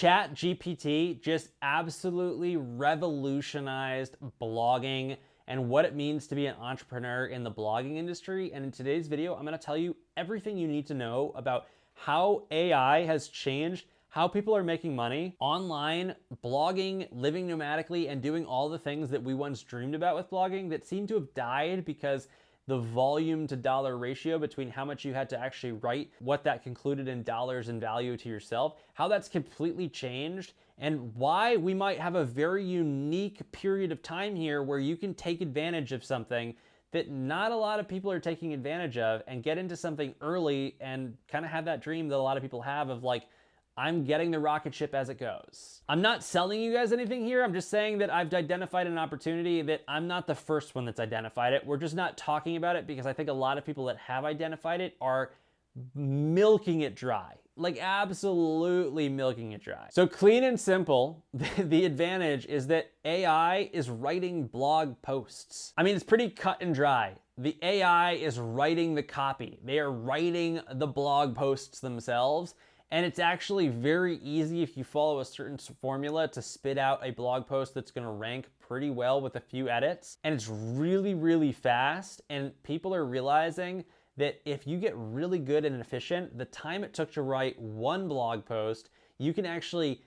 ChatGPT just absolutely revolutionized blogging and what it means to be an entrepreneur in the blogging industry. And in today's video, I'm going to tell you everything you need to know about how AI has changed how people are making money online, blogging, living nomadically, and doing all the things that we once dreamed about with blogging that seem to have died because the volume to dollar ratio between how much you had to actually write, what that concluded in dollars and value to yourself, how that's completely changed, and why we might have a very unique period of time here where you can take advantage of something that not a lot of people are taking advantage of and get into something early and kind of have that dream that a lot of people have of like, I'm getting the rocket ship as it goes. I'm not selling you guys anything here. I'm just saying that I've identified an opportunity that I'm not the first one that's identified it. We're just not talking about it because I think a lot of people that have identified it are milking it dry. Like absolutely milking it dry. So clean and simple, the advantage is that AI is writing blog posts. I mean, it's pretty cut and dry. The AI is writing the copy. They are writing the blog posts themselves. And it's actually very easy if you follow a certain formula to spit out a blog post that's gonna rank pretty well with a few edits. And it's really, really fast. And people are realizing that if you get really good and efficient, the time it took to write one blog post, you can actually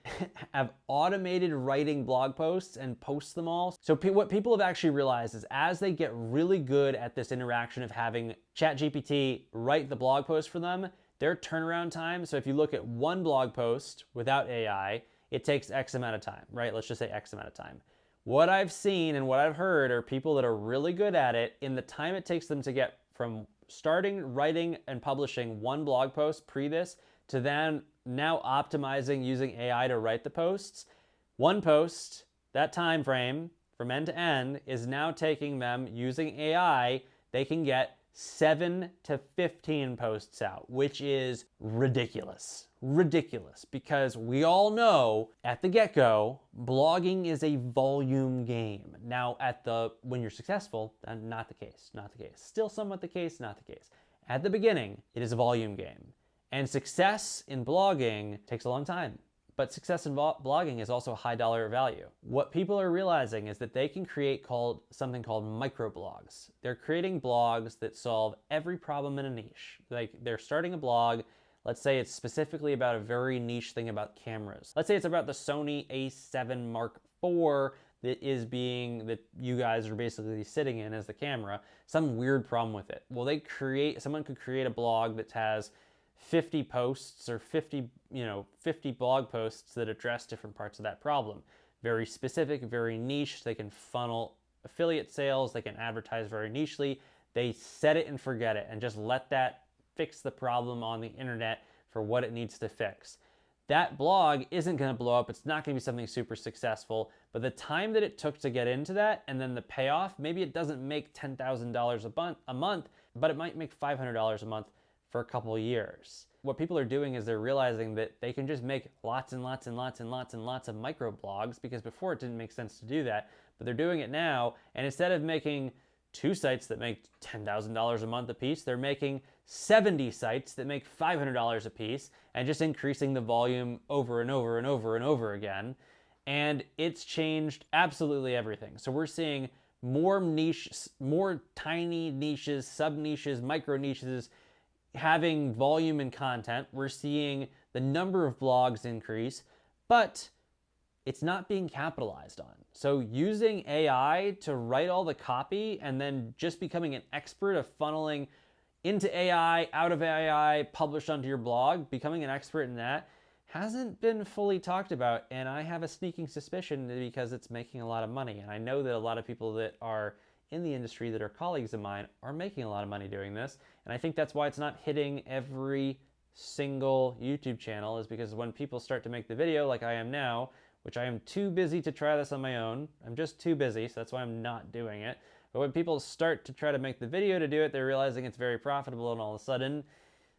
have automated writing blog posts and post them all. So what people have actually realized is as they get really good at this interaction of having ChatGPT write the blog post for them, their turnaround time, so if you look at one blog post without AI, it takes X amount of time, right? Let's just say X amount of time. What I've seen and what I've heard are people that are really good at it in the time it takes them to get from starting writing and publishing one blog post pre this to then now optimizing using AI to write the posts. One post, that time frame from end to end is now taking them using AI, they can get 7 to 15 posts out, which is ridiculous. Ridiculous, because we all know at the get-go, blogging is a volume game. Now, when you're successful, not the case, not the case. Still somewhat the case, not the case. At the beginning, it is a volume game. And success in blogging takes a long time. But success in blogging is also a high dollar value. What people are realizing is that they can create something called microblogs. They're creating blogs that solve every problem in a niche. Like they're starting a blog, let's say it's specifically about a very niche thing about cameras. Let's say it's about the Sony a7 Mark IV that you guys are basically sitting in as the camera, some weird problem with it. Well, someone could create a blog that has 50 posts or 50 blog posts that address different parts of that problem. Very specific, very niche. They can funnel affiliate sales. They can advertise very nichely. They set it and forget it and just let that fix the problem on the internet for what it needs to fix. That blog isn't going to blow up. It's not going to be something super successful, but the time that it took to get into that and then the payoff, maybe it doesn't make $10,000 a month, but it might make $500 a month for a couple of years. What people are doing is they're realizing that they can just make lots and lots and lots and lots and lots of microblogs, because before it didn't make sense to do that, but they're doing it now. And instead of making 2 sites that make $10,000 a month a piece, they're making 70 sites that make $500 a piece and just increasing the volume over and over and over and over again. And it's changed absolutely everything. So we're seeing more niches, more tiny niches, sub-niches, micro-niches, having volume and content. We're seeing the number of blogs increase, but it's not being capitalized on. So using AI to write all the copy and then just becoming an expert of funneling into AI, out of AI, published onto your blog, becoming an expert in that hasn't been fully talked about. And I have a sneaking suspicion because it's making a lot of money. And I know that a lot of people that are in the industry that are colleagues of mine are making a lot of money doing this. And I think that's why it's not hitting every single YouTube channel, is because when people start to make the video like I am now, which I am too busy to try this on my own, I'm just too busy, so that's why I'm not doing it. But when people start to try to make the video to do it, they're realizing it's very profitable, and all of a sudden,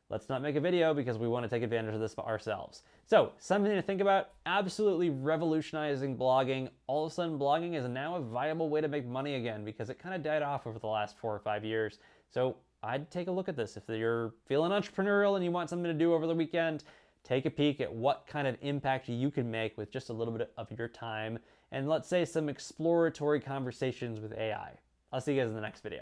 let's not make a video because we want to take advantage of this for ourselves. So, something to think about, absolutely revolutionizing blogging. All of a sudden, blogging is now a viable way to make money again because it kind of died off over the last 4 or 5 years. So, I'd take a look at this. If you're feeling entrepreneurial and you want something to do over the weekend, take a peek at what kind of impact you can make with just a little bit of your time and, let's say, some exploratory conversations with AI. I'll see you guys in the next video.